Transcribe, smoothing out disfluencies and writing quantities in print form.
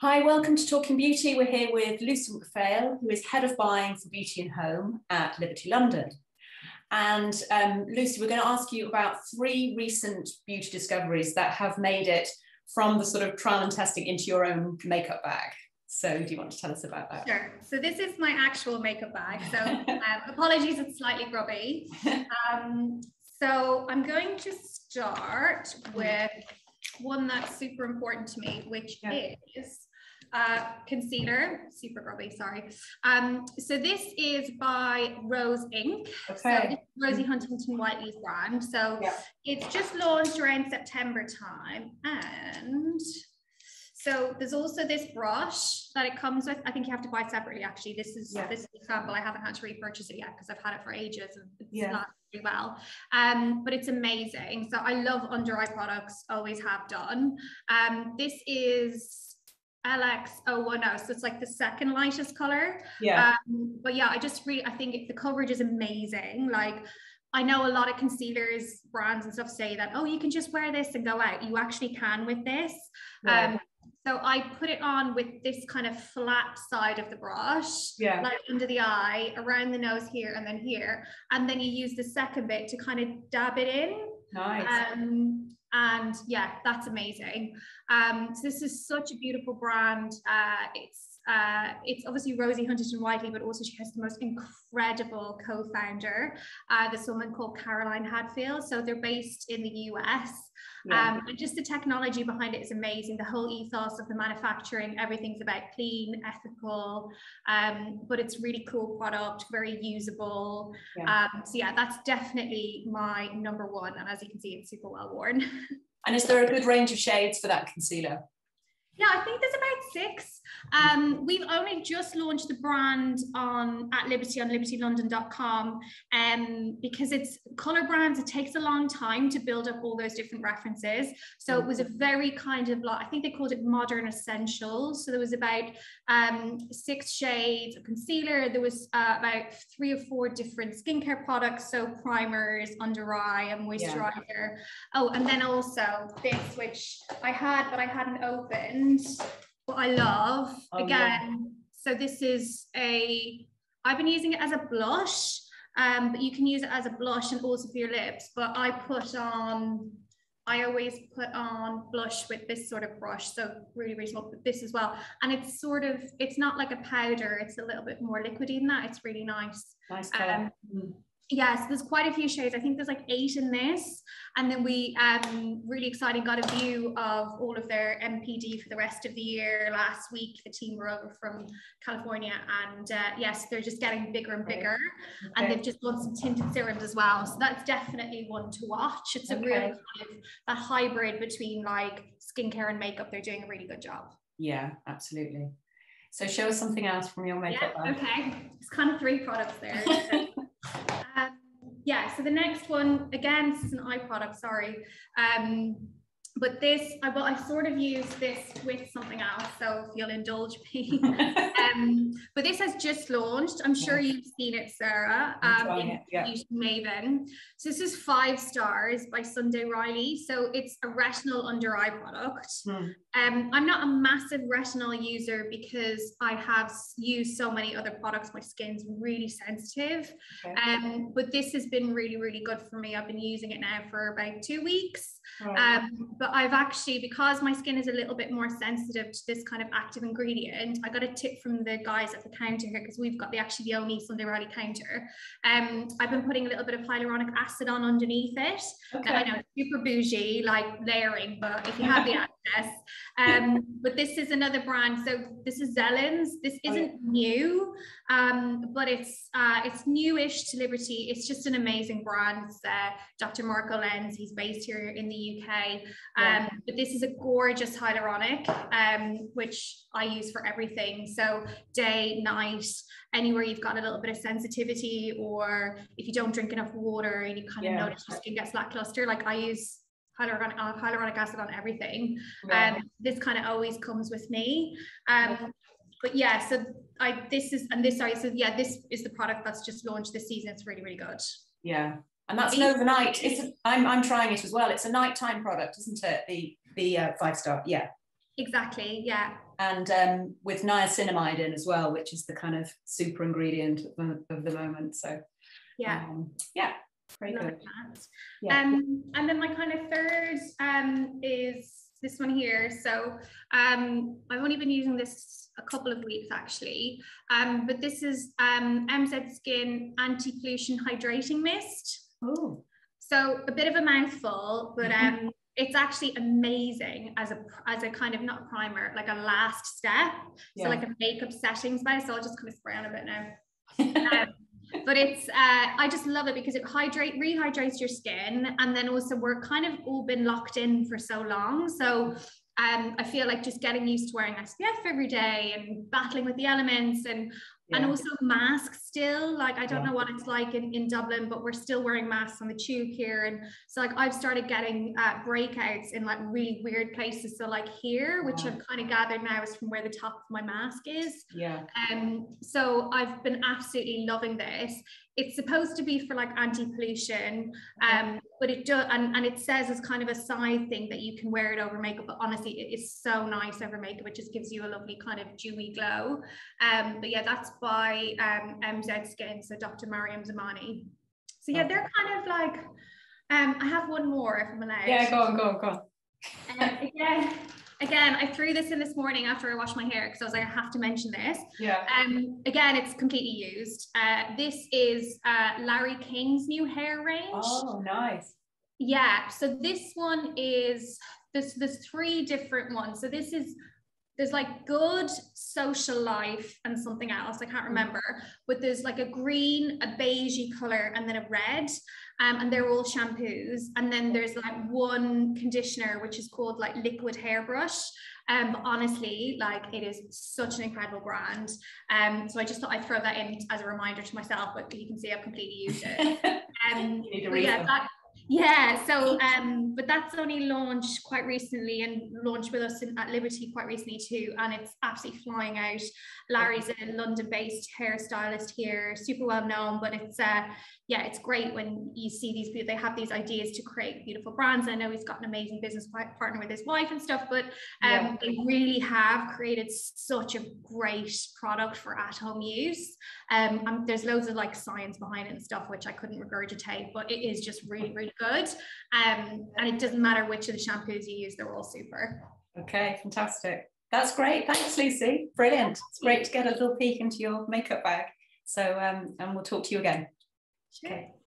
Hi, welcome to Talking Beauty. We're here with Lucy McPhail, who is Head of Buying for Beauty and Home at Liberty London. And Lucy, we're going to ask you about 3 recent beauty discoveries that have made it from the sort of trial and testing into your own makeup bag. So do you want to tell us about that? Sure. So this is my actual makeup bag. So apologies, it's slightly grubby. So I'm going to start with one that's super important to me, which is concealer, super grubby, sorry. So this is by Rose Inc. Okay. So it's Rosie Huntington Whiteley's brand. So it's just launched around September time. And so there's also this brush that it comes with. I think you have to buy it separately, actually. This is an example. I haven't had to repurchase it yet because I've had it for ages and it's not really well. But it's amazing. So I love under eye products, always have done. This is LX010, so it's like the second lightest color. But yeah, I think the coverage is amazing. Like, I know a lot of concealers, brands and stuff say that, oh, you can just wear this and go out. You actually can with this. So I put it on with this kind of flat side of the brush, like under the eye, around the nose here and then here. And then you use the second bit to kind of dab it in. Nice. And yeah, that's amazing. So this is such a beautiful brand. It's obviously Rosie Huntington Whiteley, but also she has the most incredible co-founder, this woman called Caroline Hadfield. So they're based in the US. And just the technology behind it is amazing. The whole ethos of the manufacturing, everything's about clean, ethical, but it's really cool product, very usable. So yeah, that's definitely my number one. And as you can see, it's super well worn. And is there a good range of shades for that concealer? Yeah, I think there's about 6. We've only just launched the brand at Liberty on libertylondon.com, because it's color brands. It takes a long time to build up all those different references. So it was a very kind of like, I think they called it modern essentials. So there was about 6 shades of concealer. There was about 3 or 4 different skincare products. So primers, under eye and moisturizer. Oh, and then also this, which I had, but I hadn't opened. What I love so this is I've been using it as a blush, but you can use it as a blush and also for your lips, but I always put on blush with this sort of brush, so really small, but this as well, and it's not like a powder, it's a little bit more liquidy than that. It's really nice color. Yes, there's quite a few shades. I think there's like 8 in this. And then we really exciting, got a view of all of their MPD for the rest of the year. Last week, the team were over from California, and yes, they're just getting bigger and bigger. And they've just launched some tinted serums as well. So that's definitely one to watch. It's a real kind of a hybrid between like skincare and makeup. They're doing a really good job. Yeah, absolutely. So show us something else from your makeup bag. Okay, it's kind of 3 products there. So the next one, again, this is an eye product, sorry. But this, I sort of use this with something else, so if you'll indulge me. But this has just launched. I'm sure you've seen it, Sarah, in Beauty Maven. So this is 5 stars by Sunday Riley. So it's a retinol under eye product. I'm not a massive retinol user because I have used so many other products. My skin's really sensitive. But this has been really good for me. I've been using it now for about 2 weeks. But I've actually, because my skin is a little bit more sensitive to this kind of active ingredient, I got a tip from the guys at the counter here, because we've got the only Sunday Riley counter. I've been putting a little bit of hyaluronic acid on underneath it. Now, I know it's super bougie, like layering, but if you have the access. But this is another brand. So this is Zellen's. This isn't new, but it's newish to Liberty. It's just an amazing brand. It's Dr. Marco Lenz. He's based here in the UK. But this is a gorgeous hyaluronic, which I use for everything. So day, night, anywhere you've got a little bit of sensitivity, or if you don't drink enough water and you kind of notice your skin gets lackluster, like I use hyaluronic acid on everything. This kind of always comes with me. But yeah, so this is the product that's just launched this season. It's really good. Yeah. And that's an overnight. I'm trying it as well. It's a nighttime product, isn't it? The 5 star. Yeah. Exactly. Yeah. and with niacinamide in as well, which is the kind of super ingredient of the moment. So yeah, very good. Yeah. And then my kind of third is this one here. So I've only been using this a couple of weeks actually, but this is MZ Skin Anti-Pollution Hydrating Mist. Oh. So a bit of a mouthful, but it's actually amazing as a kind of, not a primer, like a last step. So like a makeup setting spray. So I'll just kind of spray on a bit now. But it's I just love it because it rehydrates your skin, and then also we're kind of all been locked in for so long. So I feel like just getting used to wearing SPF every day and battling with the elements, and also masks still. Like, I don't know what it's like in Dublin, but we're still wearing masks on the tube here. And so like I've started getting breakouts in like really weird places. So like here, which I've kind of gathered now is from where the top of my mask is. So I've been absolutely loving this. It's supposed to be for like anti-pollution, but it does, and it says as kind of a side thing that you can wear it over makeup, but honestly it is so nice over makeup. It just gives you a lovely kind of dewy glow. But yeah, that's by MZ Skin, so Dr. Mariam Zamani. So yeah, they're kind of like I have one more if I'm allowed. Yeah, go on. Again, I threw this in this morning after I washed my hair because I was like, I have to mention this. Again, it's completely used. This is Larry King's new hair range. Oh, nice. Yeah, so this one is, there's three different ones. So there's like good, social life, and something else I can't remember, but there's like a green, a beigey color, and then a red, and they're all shampoos. And then there's like one conditioner which is called like Liquid Hairbrush. But honestly, like, it is such an incredible brand. So I just thought I'd throw that in as a reminder to myself, but you can see I've completely used it. You need to refill. But that's only launched quite recently, and launched with us at Liberty quite recently too, and it's absolutely flying out. Larry's a London-based hairstylist here, super well known, but it's it's great when you see these people, they have these ideas to create beautiful brands. I know he's got an amazing business partner with his wife and stuff, but they really have created such a great product for at-home use. There's loads of like science behind it and stuff, which I couldn't regurgitate, but it is just really, really good. And it doesn't matter which of the shampoos you use, they're all super. Okay, fantastic. That's great. Thanks, Lucy. Brilliant. It's great to get a little peek into your makeup bag. So, and we'll talk to you again. Sure. Okay.